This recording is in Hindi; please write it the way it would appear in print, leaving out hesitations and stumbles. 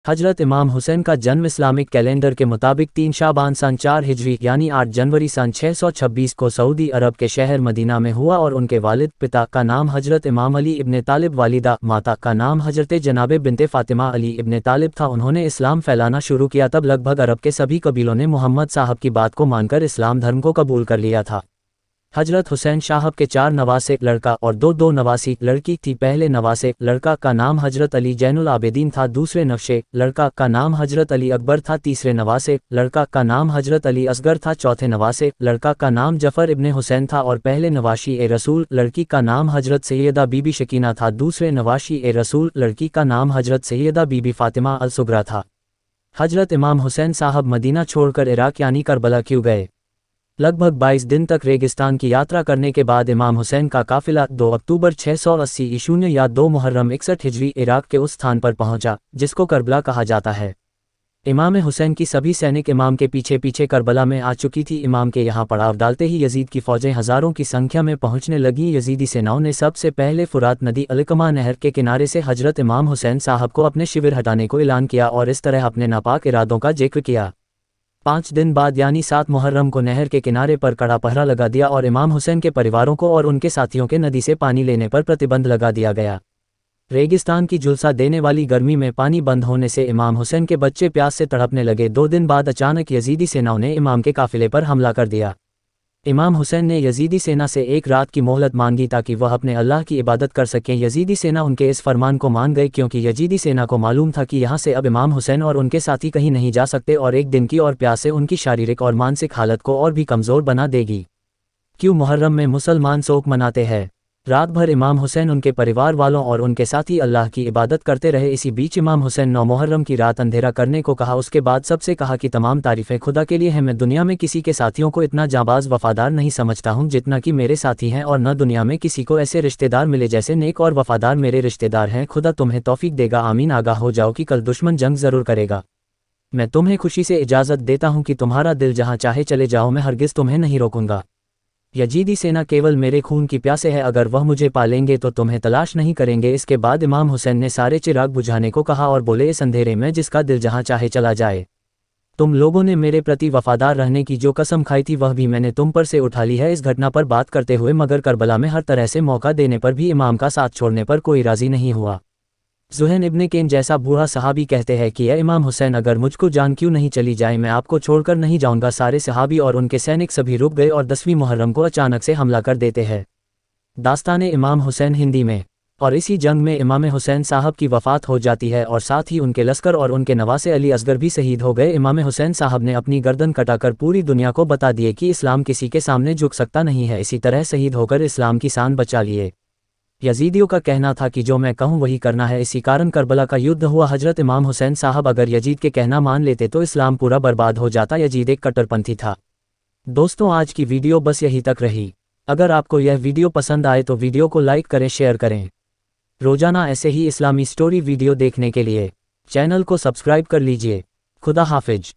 हजरत इमाम हुसैन का जन्म इस्लामिक कैलेंडर के मुताबिक 3 शाबान सन 4 हिजरी यानी 8 जनवरी सन 626 को सऊदी अरब के शहर मदीना में हुआ और उनके वालिद पिता का नाम हजरत इमाम अली इब्ने तालिब, वालिदा माता का नाम हजरत जनाबे बिनते फातिमा अली इब्ने तालिब था। उन्होंने इस्लाम फैलाना शुरू किया तब लगभग अरब के सभी कबीलों ने मोहम्मद साहब की बात को मानकर इस्लाम धर्म को कबूल कर लिया था। हजरत हुसैन साहब के 4 नवासे लड़का और दो नवासी लड़की थी। पहले नवासे लड़का का नाम हजरत अली जैनुल आबिदीन था, दूसरे नक्शे लड़का का नाम हजरत अली अकबर था, तीसरे नवासे लड़का का नाम हजरत अली असगर था, चौथे नवासे लड़का का नाम जफर इब्ने हुसैन था और पहले नवाशी ए रसूल लड़की का नाम हजरत सैयदा बीबी शकीना था। दूसरे नवाशी ए रसूल लड़की का नाम हजरत सैयदा बीबी फातिमा अल सुगरा था। हजरत इमाम हुसैन साहब मदीना छोड़कर इराक यानी करबला क्यों गए? लगभग 22 दिन तक रेगिस्तान की यात्रा करने के बाद इमाम हुसैन का काफिला 2 अक्टूबर 680 ईशून्य या 2 मुहर्रम 61 हिजरी इराक के उस स्थान पर पहुंचा जिसको करबला कहा जाता है। इमाम हुसैन की सभी सैनिक इमाम के पीछे पीछे करबला में आ चुकी थी। इमाम के यहाँ पड़ाव डालते ही यजीद की फौजें हज़ारों की संख्या में पहुंचने लगीं। यजीदी सेनाओं ने सबसे पहले फुरात नदी अलकमा नहर के किनारे से हजरत इमाम हुसैन साहब को अपने शिविर हटाने को ऐलान किया और इस तरह अपने नापाक इरादों का जिक्र किया। 5 दिन बाद यानी 7 मुहर्रम को नहर के किनारे पर कड़ा पहरा लगा दिया और इमाम हुसैन के परिवारों को और उनके साथियों के नदी से पानी लेने पर प्रतिबंध लगा दिया गया। रेगिस्तान की झुलसा देने वाली गर्मी में पानी बंद होने से इमाम हुसैन के बच्चे प्यास से तड़पने लगे। 2 दिन बाद अचानक यजीदी सेनाओं ने इमाम के काफिले पर हमला कर दिया। इमाम हुसैन ने यजीदी सेना से 1 रात की मोहलत मांगी ताकि वह अपने अल्लाह की इबादत कर सकें। यजीदी सेना उनके इस फरमान को मान गई क्योंकि यजीदी सेना को मालूम था कि यहाँ से अब इमाम हुसैन और उनके साथी कहीं नहीं जा सकते और एक दिन की और प्यास से उनकी शारीरिक और मानसिक हालत को और भी कमज़ोर बना देगी। क्यों मुहर्रम में मुसलमान शोक मनाते हैं? रात भर इमाम हुसैन उनके परिवार वालों और उनके साथी अल्लाह की इबादत करते रहे। इसी बीच इमाम हुसैन 9 मुहर्रम की रात अंधेरा करने को कहा। उसके बाद सबसे कहा कि तमाम तारीफ़ें खुदा के लिए हैं। मैं दुनिया में किसी के साथियों को इतना जाबाज वफादार नहीं समझता हूँ जितना कि मेरे साथी हैं और न दुनिया में किसी को ऐसे रिश्तेदार मिले जैसे नेक और वफादार मेरे रिश्तेदार हैं। खुदा तुम्हें तौफीक देगा, आमीन। आगाह हो जाओ कि कल दुश्मन जंग ज़रूर करेगा। मैं तुम्हें खुशी से इजाज़त देता हूँ कि तुम्हारा दिल जहाँ चाहे चले जाओ, मैं हरगिज़ तुम्हें नहीं रोकूंगा। यजीदी सेना केवल मेरे खून की प्यासे है, अगर वह मुझे पालेंगे तो तुम्हें तलाश नहीं करेंगे। इसके बाद इमाम हुसैन ने सारे चिराग बुझाने को कहा और बोले, इस अंधेरे में जिसका दिल जहाँ चाहे चला जाए। तुम लोगों ने मेरे प्रति वफादार रहने की जो कसम खाई थी वह भी मैंने तुम पर से उठा ली है। इस घटना पर बात करते हुए मगर करबला में हर तरह से मौका देने पर भी इमाम का साथ छोड़ने पर कोई राजी नहीं हुआ। ज़ुहैन इब्ने केन जैसा बूढ़ा सहाबी कहते हैं कि इमाम हुसैन, अगर मुझको जान क्यों नहीं चली जाए, मैं आपको छोड़कर नहीं जाऊंगा। सारे सहाबी और उनके सैनिक सभी रुक गए और 10वीं मुहर्रम को अचानक से हमला कर देते हैं। दास्तान इमाम हुसैन हिंदी में। और इसी जंग में इमाम हुसैन साहब की वफ़ात हो जाती है और साथ ही उनके लश्कर और उनके नवासे अली असगर भी शहीद हो गए। इमाम हुसैन साहब ने अपनी गर्दन कटाकर पूरी दुनिया को बता दिए कि इस्लाम किसी के सामने झुक सकता नहीं है। इसी तरह शहीद होकर इस्लाम की शान बचा लिए। यजीदियों का कहना था कि जो मैं कहूँ वही करना है, इसी कारण करबला का युद्ध हुआ। हजरत इमाम हुसैन साहब अगर यजीद के कहना मान लेते तो इस्लाम पूरा बर्बाद हो जाता। यजीद एक कट्टरपंथी था। दोस्तों, आज की वीडियो बस यहीं तक रही। अगर आपको यह वीडियो पसंद आए तो वीडियो को लाइक करें, शेयर करें। रोजाना ऐसे ही इस्लामी स्टोरी वीडियो देखने के लिए चैनल को सब्सक्राइब कर लीजिए। खुदा हाफिज।